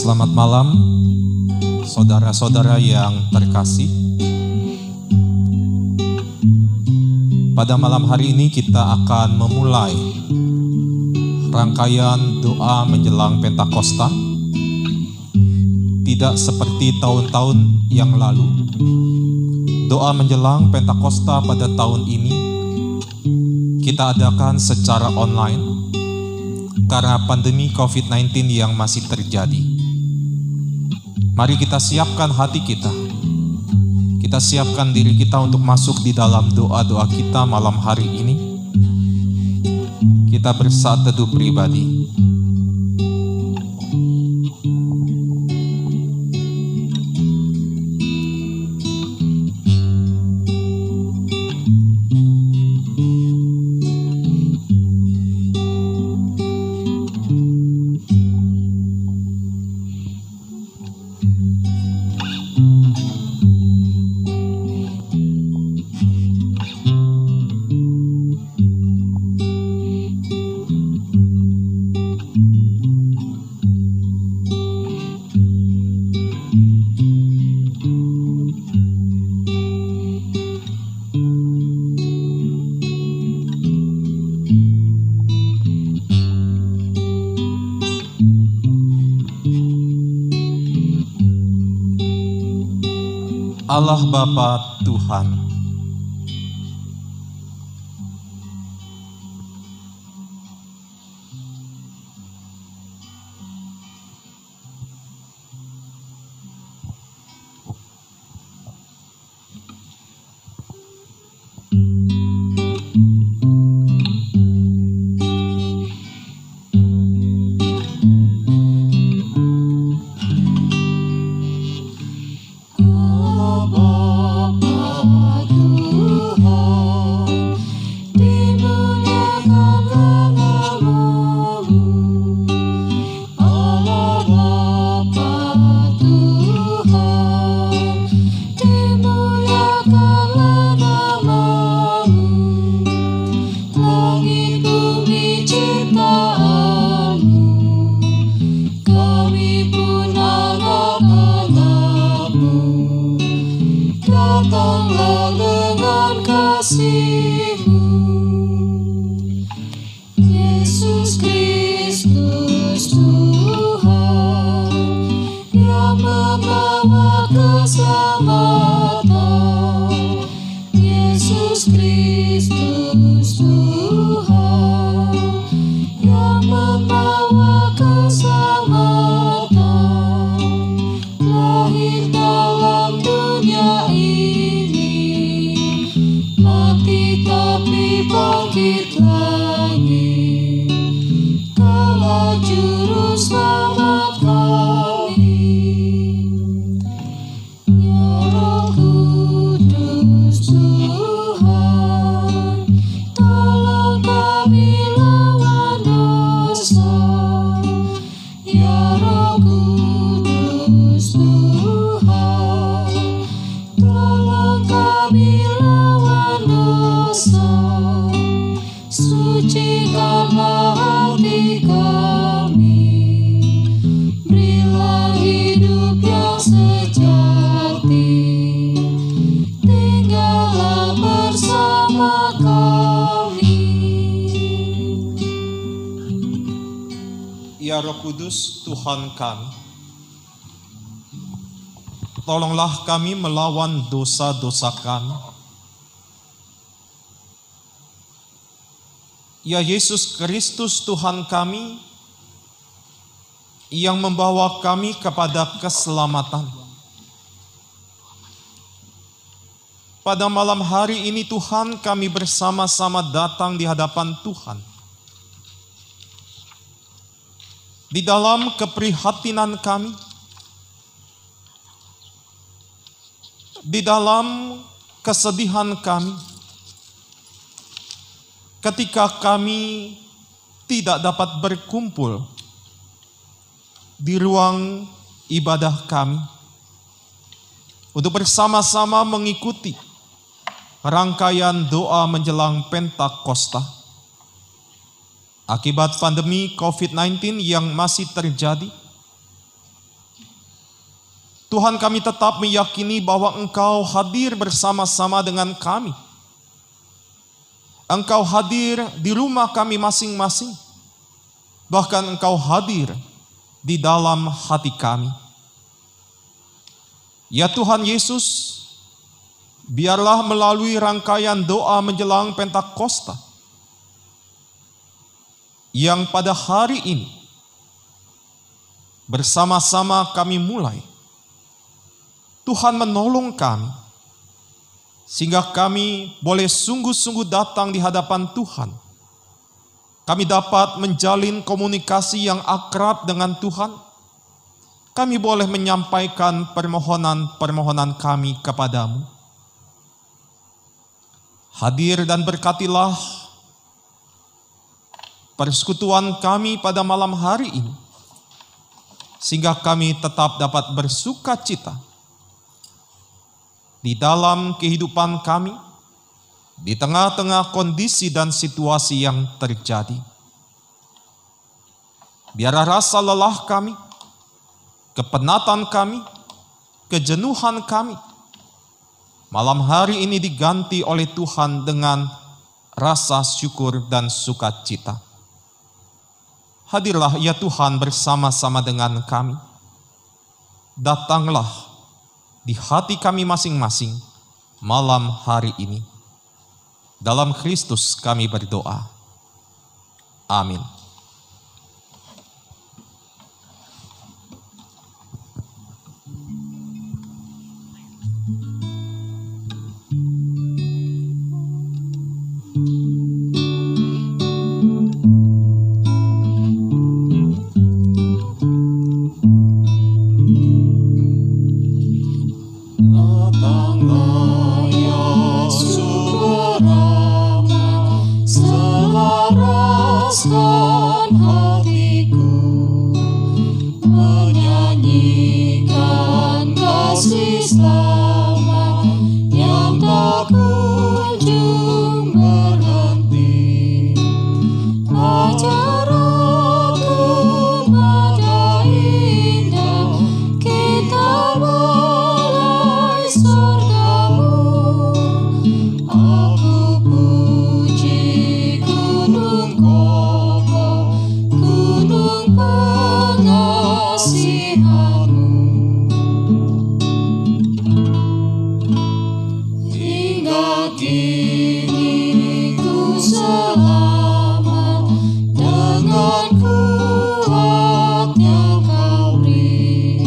Selamat malam, saudara-saudara yang terkasih. Pada malam hari ini kita akan memulai rangkaian doa menjelang Pentakosta. Tidak seperti tahun-tahun yang lalu, doa menjelang Pentakosta pada tahun ini kita adakan secara online karena pandemi COVID-19 yang masih terjadi. Mari kita siapkan hati kita. Kita siapkan diri kita untuk masuk di dalam doa-doa kita malam hari ini. Kita bersaat teduh pribadi. Allah Bapa Tuhan, Yesus Kristus Tuhan yang membawa keselamatan. Yesus Kristus Tuhan yang membawa keselamatan, lahir dalam dunia ini, mati tapi bangkit lagi, Kaulah juru selamat kami. Ya Roh Kudus Tuhan, tolong kami lawan dosa. Ya Roh Kudus Tuhan, tolong kami lawan dosa. Sucikanlah hati kami, berilah hidup yang sejati, tinggallah bersama kami. Ya Roh Kudus Tuhan kami, tolonglah kami melawan dosa-dosa kami. Ya Yesus Kristus Tuhan kami, yang membawa kami kepada keselamatan. Pada malam hari ini Tuhan, kami bersama-sama datang di hadapan Tuhan. Di dalam keprihatinan kami, di dalam kesedihan kami, ketika kami tidak dapat berkumpul di ruang ibadah kami untuk bersama-sama mengikuti rangkaian doa menjelang Pentakosta. Akibat pandemi COVID-19 yang masih terjadi, Tuhan, kami tetap meyakini bahwa Engkau hadir bersama-sama dengan kami. Engkau hadir di rumah kami masing-masing. Bahkan Engkau hadir di dalam hati kami. Ya Tuhan Yesus, biarlah melalui rangkaian doa menjelang Pentakosta, yang pada hari ini bersama-sama kami mulai, Tuhan menolong kami, sehingga kami boleh sungguh-sungguh datang di hadapan Tuhan. Kami dapat menjalin komunikasi yang akrab dengan Tuhan. Kami boleh menyampaikan permohonan-permohonan kami kepadamu. Hadir dan berkatilah persekutuan kami pada malam hari ini, sehingga kami tetap dapat bersuka cita di dalam kehidupan kami, di tengah-tengah kondisi dan situasi yang terjadi. Biarlah rasa lelah kami, kepenatan kami, kejenuhan kami, malam hari ini diganti oleh Tuhan dengan rasa syukur dan sukacita. Hadirlah ya Tuhan bersama-sama dengan kami. Datanglah di hati kami masing-masing malam hari ini. Dalam Kristus kami berdoa. Amin. Selaraskan hatiku menyanyikan kasih selamat yang tak kunjung berhenti. Ajar aku pada indah kita mulai surgamu. Aku puji gunung kokoh, gunung pengasihanmu. Hingga kini ku selamat dengan kuat yang kau beri.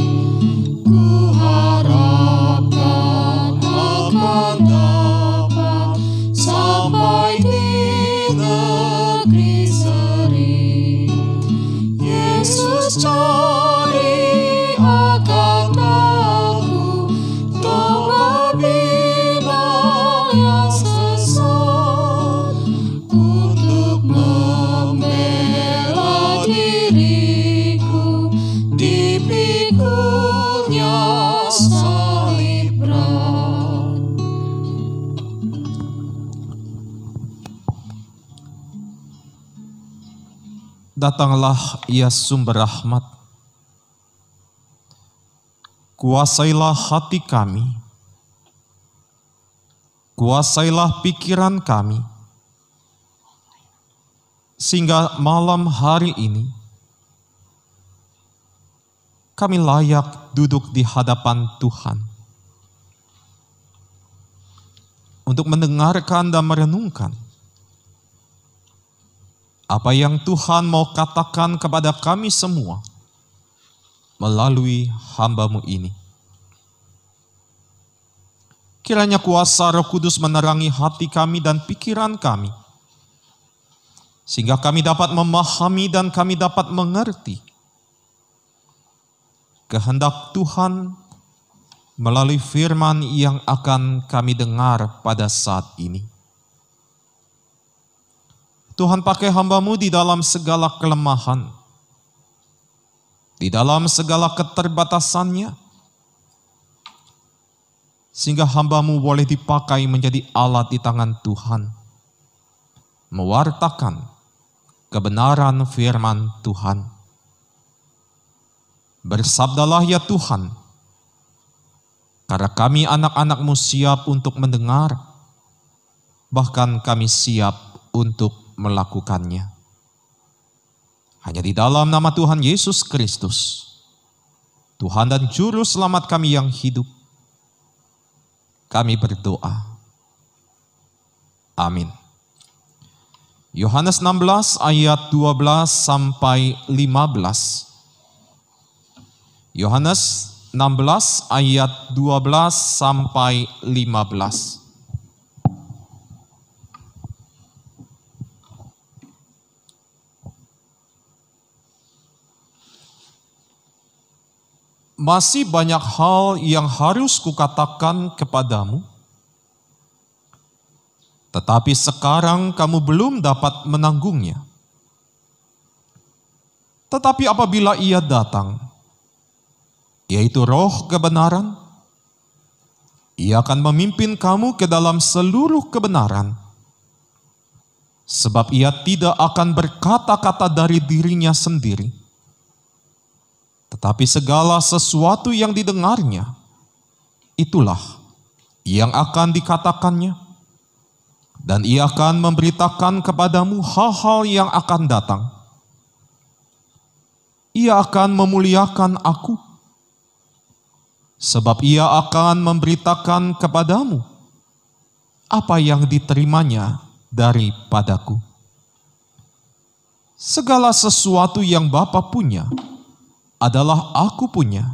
Ku harapkan akan dapat sampai di negeri seri. Yesus cari akan aku, domba binal yang sesat, untuk membela diriku di pikulnya salib berat. Datanglah ya sumber rahmat, kuasailah hati kami, kuasailah pikiran kami, sehingga malam hari ini kami layak duduk di hadapan Tuhan untuk mendengarkan dan merenungkan apa yang Tuhan mau katakan kepada kami semua melalui hamba-Mu ini. Kiranya kuasa Roh Kudus menerangi hati kami dan pikiran kami, sehingga kami dapat memahami dan kami dapat mengerti kehendak Tuhan melalui firman yang akan kami dengar pada saat ini. Tuhan, pakai hamba-Mu di dalam segala kelemahan, di dalam segala keterbatasannya, sehingga hamba-Mu boleh dipakai menjadi alat di tangan Tuhan, mewartakan kebenaran firman Tuhan. Bersabdalah ya Tuhan, Karena kami anak-anak-Mu siap untuk mendengar, bahkan kami siap untuk melakukannya. Hanya di dalam nama Tuhan Yesus Kristus, Tuhan dan Juru Selamat kami yang hidup, kami berdoa. Amin. Yohanes 16 ayat 12 sampai 15. Yohanes 16 ayat 12 sampai 15. Masih banyak hal yang harus kukatakan kepadamu, tetapi sekarang kamu belum dapat menanggungnya. Tetapi apabila Ia datang, yaitu Roh kebenaran, Ia akan memimpin kamu ke dalam seluruh kebenaran, sebab Ia tidak akan berkata-kata dari dirinya sendiri, tetapi segala sesuatu yang didengarnya, itulah yang akan dikatakannya, dan Ia akan memberitakan kepadamu hal-hal yang akan datang. Ia akan memuliakan Aku, sebab Ia akan memberitakan kepadamu apa yang diterimanya daripadaku. Segala sesuatu yang Bapa punya adalah Aku punya.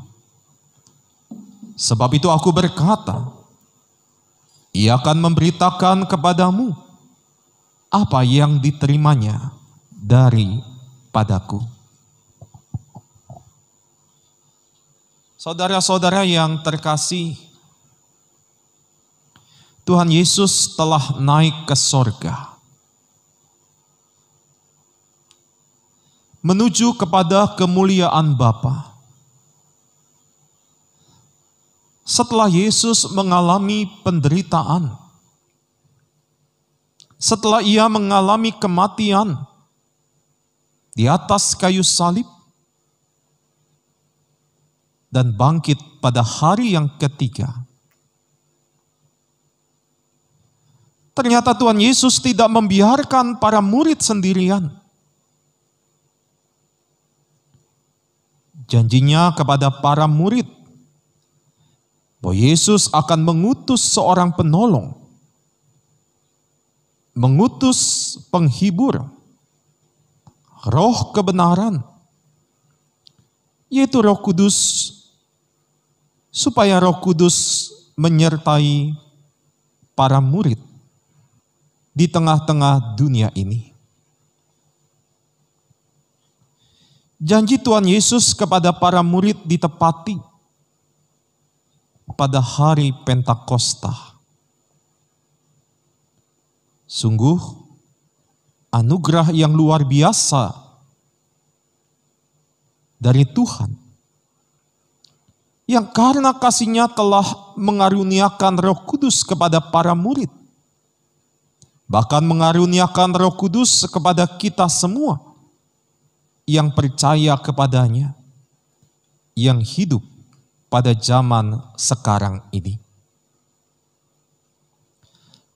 Sebab itu Aku berkata, Ia akan memberitakan kepadamu apa yang diterimanya daripadaku. Saudara-saudara yang terkasih, Tuhan Yesus telah naik ke sorga, menuju kepada kemuliaan Bapa. Setelah Yesus mengalami penderitaan, setelah Ia mengalami kematian di atas kayu salib, dan bangkit pada hari yang ketiga, ternyata Tuhan Yesus tidak membiarkan para murid sendirian. Janjinya kepada para murid bahwa Yesus akan mengutus seorang penolong, mengutus penghibur, Roh kebenaran, yaitu Roh Kudus, supaya Roh Kudus menyertai para murid di tengah-tengah dunia ini. Janji Tuhan Yesus kepada para murid ditepati pada hari Pentakosta. Sungguh anugerah yang luar biasa dari Tuhan, yang karena kasih-Nya telah mengaruniakan Roh Kudus kepada para murid, bahkan mengaruniakan Roh Kudus kepada kita semua yang percaya kepadanya, yang hidup pada zaman sekarang ini.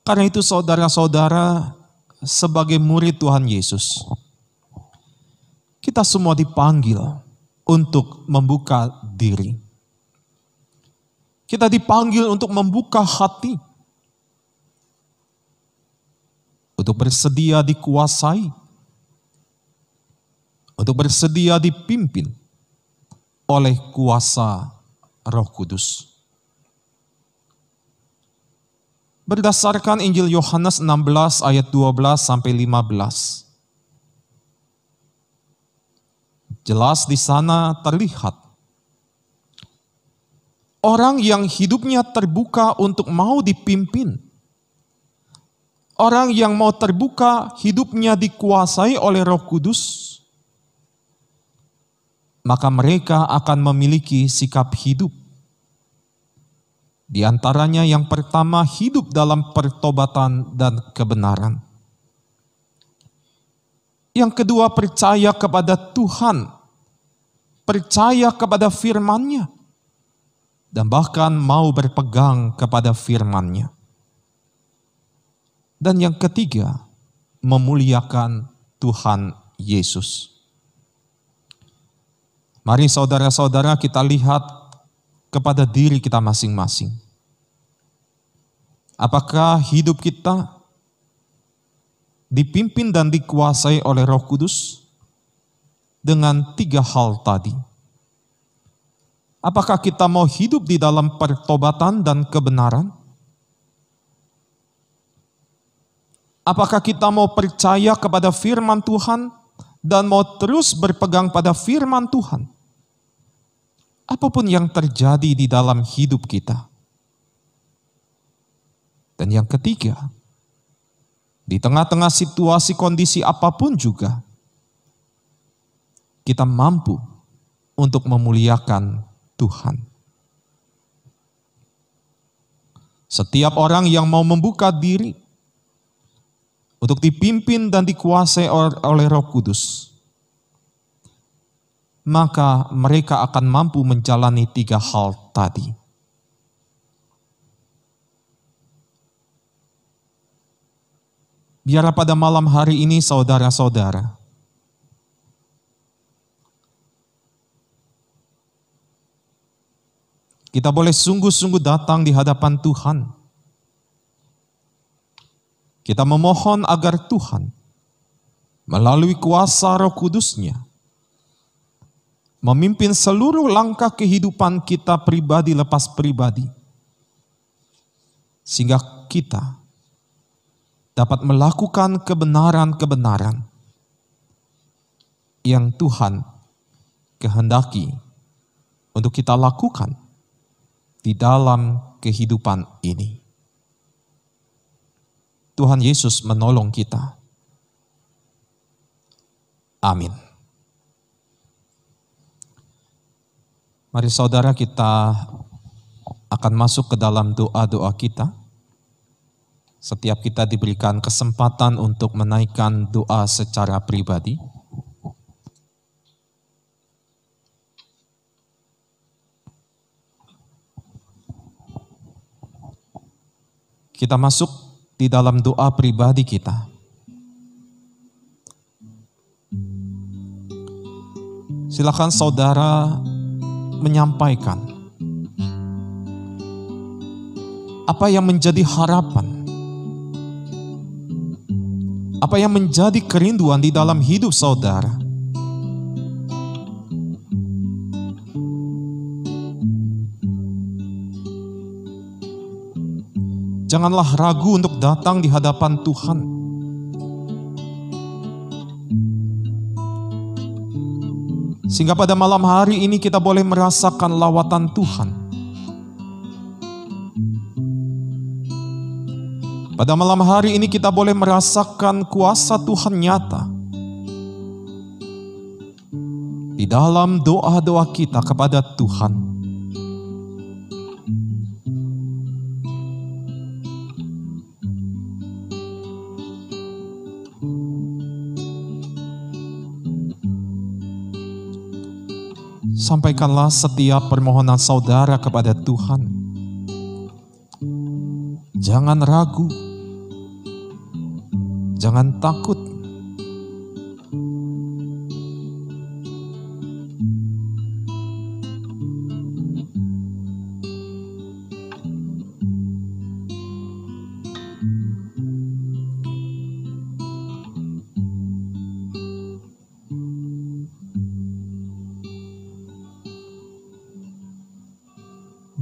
Karena itu saudara-saudara, sebagai murid Tuhan Yesus, kita semua dipanggil untuk membuka diri. Kita dipanggil untuk membuka hati, untuk bersedia dikuasai, untuk bersedia dipimpin oleh kuasa Roh Kudus. Berdasarkan Injil Yohanes 16 ayat 12 sampai 15. Jelas di sana terlihat orang yang hidupnya terbuka untuk mau dipimpin. Orang yang mau terbuka hidupnya dikuasai oleh Roh Kudus, maka mereka akan memiliki sikap hidup. Di antaranya yang pertama, hidup dalam pertobatan dan kebenaran. Yang kedua, percaya kepada Tuhan, percaya kepada firman-Nya, dan bahkan mau berpegang kepada firman-Nya. Dan yang ketiga, memuliakan Tuhan Yesus. Mari saudara-saudara kita lihat kepada diri kita masing-masing. Apakah hidup kita dipimpin dan dikuasai oleh Roh Kudus dengan 3 hal tadi? Apakah kita mau hidup di dalam pertobatan dan kebenaran? Apakah kita mau percaya kepada firman Tuhan dan mau terus berpegang pada firman Tuhan? Apapun yang terjadi di dalam hidup kita. Dan yang ketiga, di tengah-tengah situasi kondisi apapun juga, kita mampu untuk memuliakan Tuhan. Setiap orang yang mau membuka diri untuk dipimpin dan dikuasai oleh Roh Kudus, maka mereka akan mampu menjalani 3 hal tadi. Biarlah pada malam hari ini saudara-saudara, kita boleh sungguh-sungguh datang di hadapan Tuhan. Kita memohon agar Tuhan melalui kuasa Roh Kudus-Nya memimpin seluruh langkah kehidupan kita pribadi lepas pribadi, sehingga kita dapat melakukan kebenaran-kebenaran yang Tuhan kehendaki untuk kita lakukan di dalam kehidupan ini. Tuhan Yesus menolong kita. Amin. Mari saudara, kita akan masuk ke dalam doa-doa kita. Setiap kita diberikan kesempatan untuk menaikkan doa secara pribadi. Kita masuk di dalam doa pribadi kita. Silakan saudara menyampaikan apa yang menjadi harapan, apa yang menjadi kerinduan di dalam hidup saudara. Janganlah ragu untuk datang di hadapan Tuhan. Sehingga pada malam hari ini kita boleh merasakan lawatan Tuhan. Pada malam hari ini kita boleh merasakan kuasa Tuhan nyata. Di dalam doa-doa kita kepada Tuhan. Sampaikanlah setiap permohonan saudara kepada Tuhan. Jangan ragu. Jangan takut.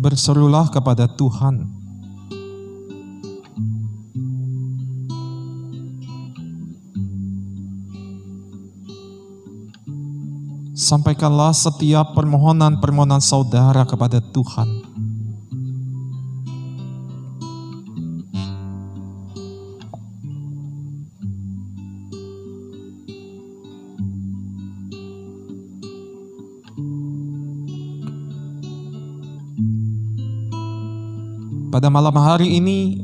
Berserulah kepada Tuhan. Sampaikanlah setiap permohonan-permohonan saudara kepada Tuhan. Pada malam hari ini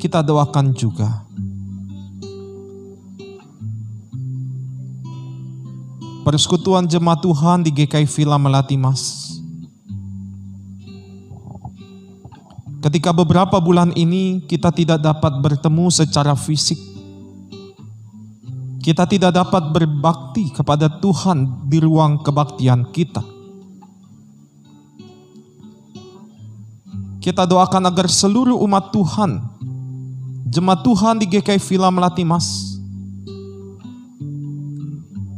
kita doakan juga persekutuan jemaat Tuhan di GKI Villa Melati Mas. Ketika beberapa bulan ini kita tidak dapat bertemu secara fisik, kita tidak dapat berbakti kepada Tuhan di ruang kebaktian kita. Kita doakan agar seluruh umat Tuhan, jemaat Tuhan di GKI Villa Melati Mas,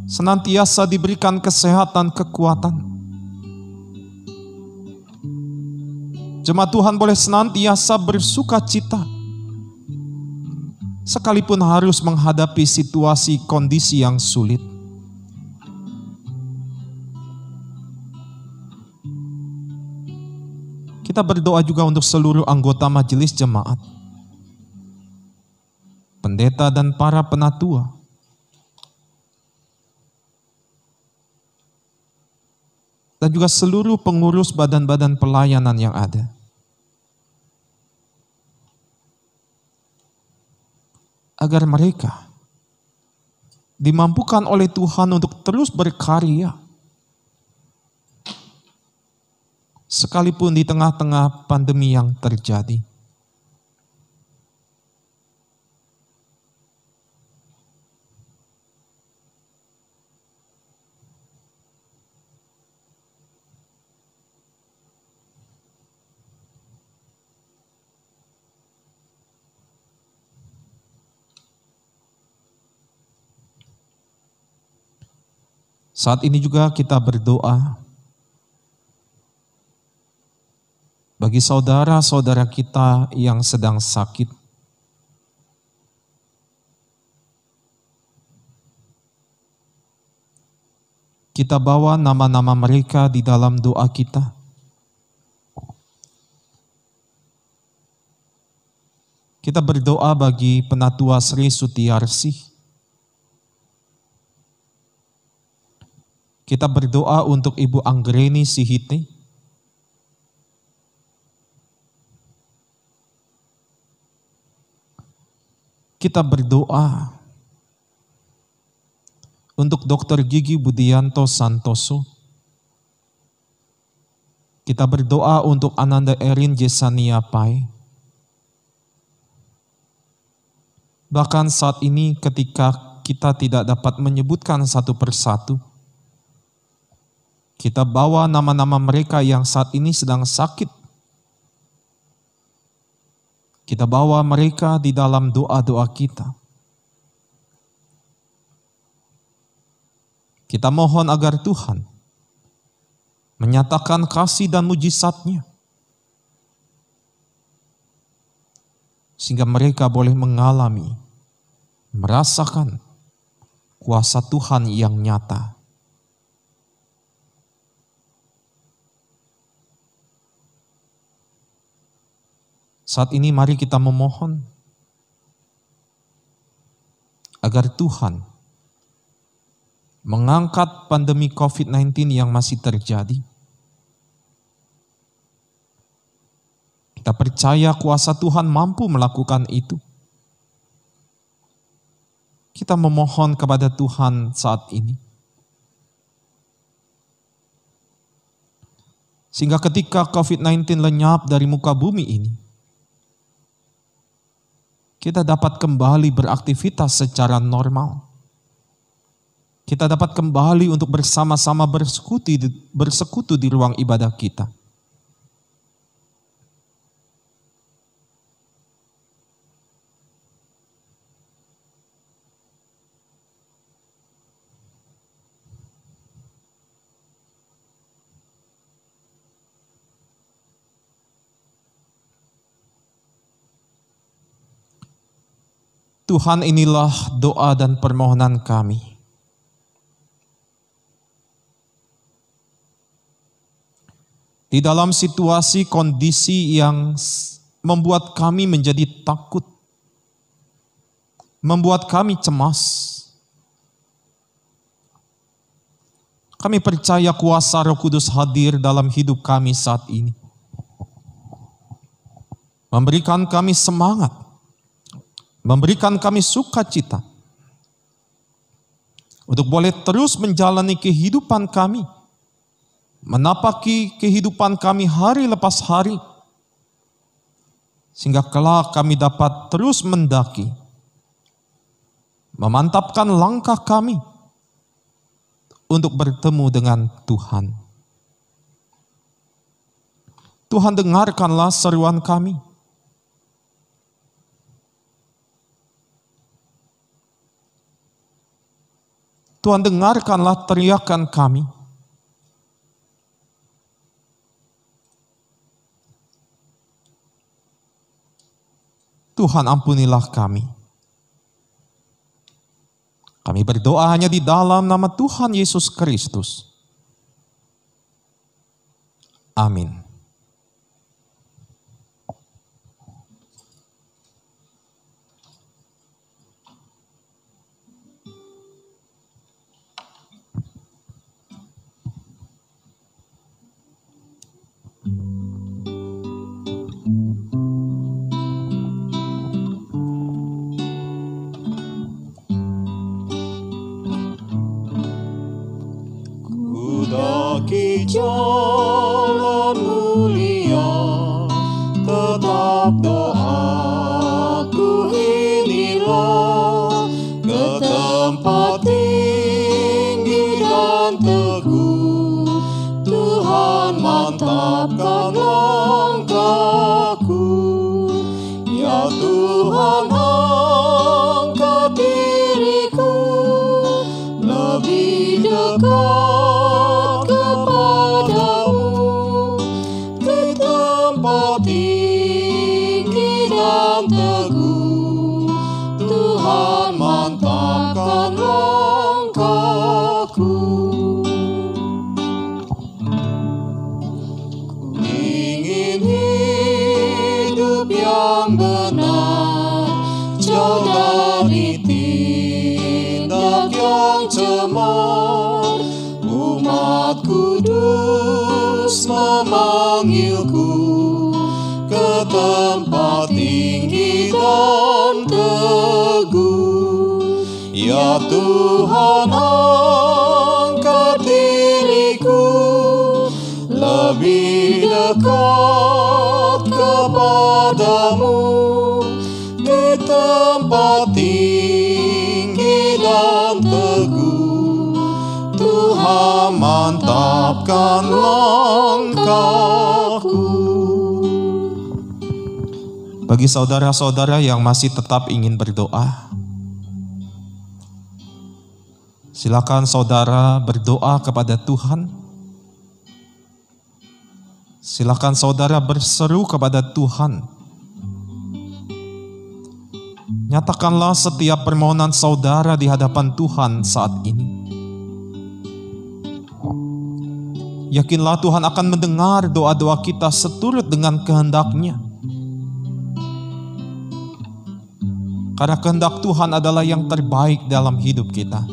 senantiasa diberikan kesehatan, kekuatan. Jemaat Tuhan boleh senantiasa bersuka cita, sekalipun harus menghadapi situasi kondisi yang sulit. Kita berdoa juga untuk seluruh anggota majelis jemaat, pendeta dan para penatua, dan juga seluruh pengurus badan-badan pelayanan yang ada. Agar mereka dimampukan oleh Tuhan untuk terus berkarya, sekalipun di tengah-tengah pandemi yang terjadi. Saat ini juga kita berdoa bagi saudara-saudara kita yang sedang sakit. Kita bawa nama-nama mereka di dalam doa kita. Kita berdoa bagi Penatua Sri Sutiarsi. Kita berdoa untuk Ibu Anggreni Sihite. Kita berdoa untuk Dr. Gigi Budianto Santoso. Kita berdoa untuk Ananda Erin Jesania Pai. Bahkan saat ini ketika kita tidak dapat menyebutkan satu persatu, kita bawa nama-nama mereka yang saat ini sedang sakit. Kita bawa mereka di dalam doa-doa kita. Kita mohon agar Tuhan menyatakan kasih dan mujizat-Nya, sehingga mereka boleh mengalami, merasakan kuasa Tuhan yang nyata. Saat ini mari kita memohon agar Tuhan mengangkat pandemi COVID-19 yang masih terjadi. Kita percaya kuasa Tuhan mampu melakukan itu. Kita memohon kepada Tuhan saat ini, sehingga ketika COVID-19 lenyap dari muka bumi ini, kita dapat kembali beraktivitas secara normal. Kita dapat kembali untuk bersama-sama bersekutu di ruang ibadah kita. Tuhan, inilah doa dan permohonan kami. Di dalam situasi kondisi yang membuat kami menjadi takut, membuat kami cemas, kami percaya kuasa Roh Kudus hadir dalam hidup kami saat ini, memberikan kami semangat, memberikan kami sukacita untuk boleh terus menjalani kehidupan kami, menapaki kehidupan kami hari lepas hari, sehingga kelak kami dapat terus mendaki, memantapkan langkah kami untuk bertemu dengan Tuhan. Tuhan, dengarkanlah seruan kami. Tuhan, dengarkanlah teriakan kami. Tuhan, ampunilah kami. Kami berdoa hanya di dalam nama Tuhan Yesus Kristus. Amin. Daki jalan mulia, tetap doaku inilah, ke tempat tinggi dan teguh, Tuhan mantapkan langkahku. Ya Tuhan, angkat diriku lebih dekat tinggi dan teguh, Tuhan mantapkan langkahku. Ku ingin hidup yang benar, jauh dari tindak yang cemar. Umat kudus memanggilku ke tempat tinggi dan teguh. Ya Tuhan, angkat diriku lebih dekat kepadamu, di tempat tinggi dan teguh, Tuhan mantapkan langkahku. Bagi saudara-saudara yang masih tetap ingin berdoa, silakan saudara berdoa kepada Tuhan. Silakan saudara berseru kepada Tuhan. Nyatakanlah setiap permohonan saudara di hadapan Tuhan saat ini. Yakinlah Tuhan akan mendengar doa-doa kita seturut dengan kehendak-Nya. Karena kehendak Tuhan adalah yang terbaik dalam hidup kita.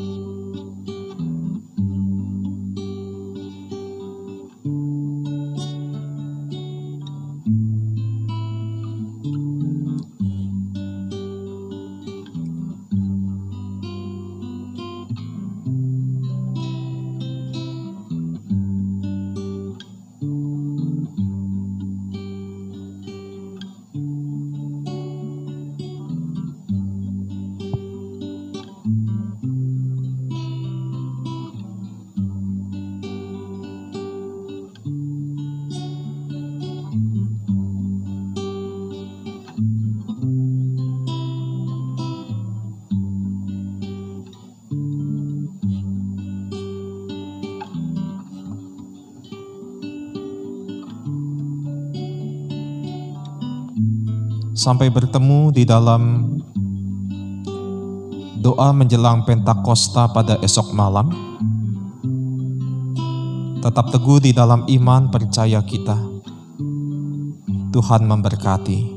Sampai bertemu di dalam doa menjelang Pentakosta pada esok malam. Tetap teguh di dalam iman percaya kita. Tuhan memberkati.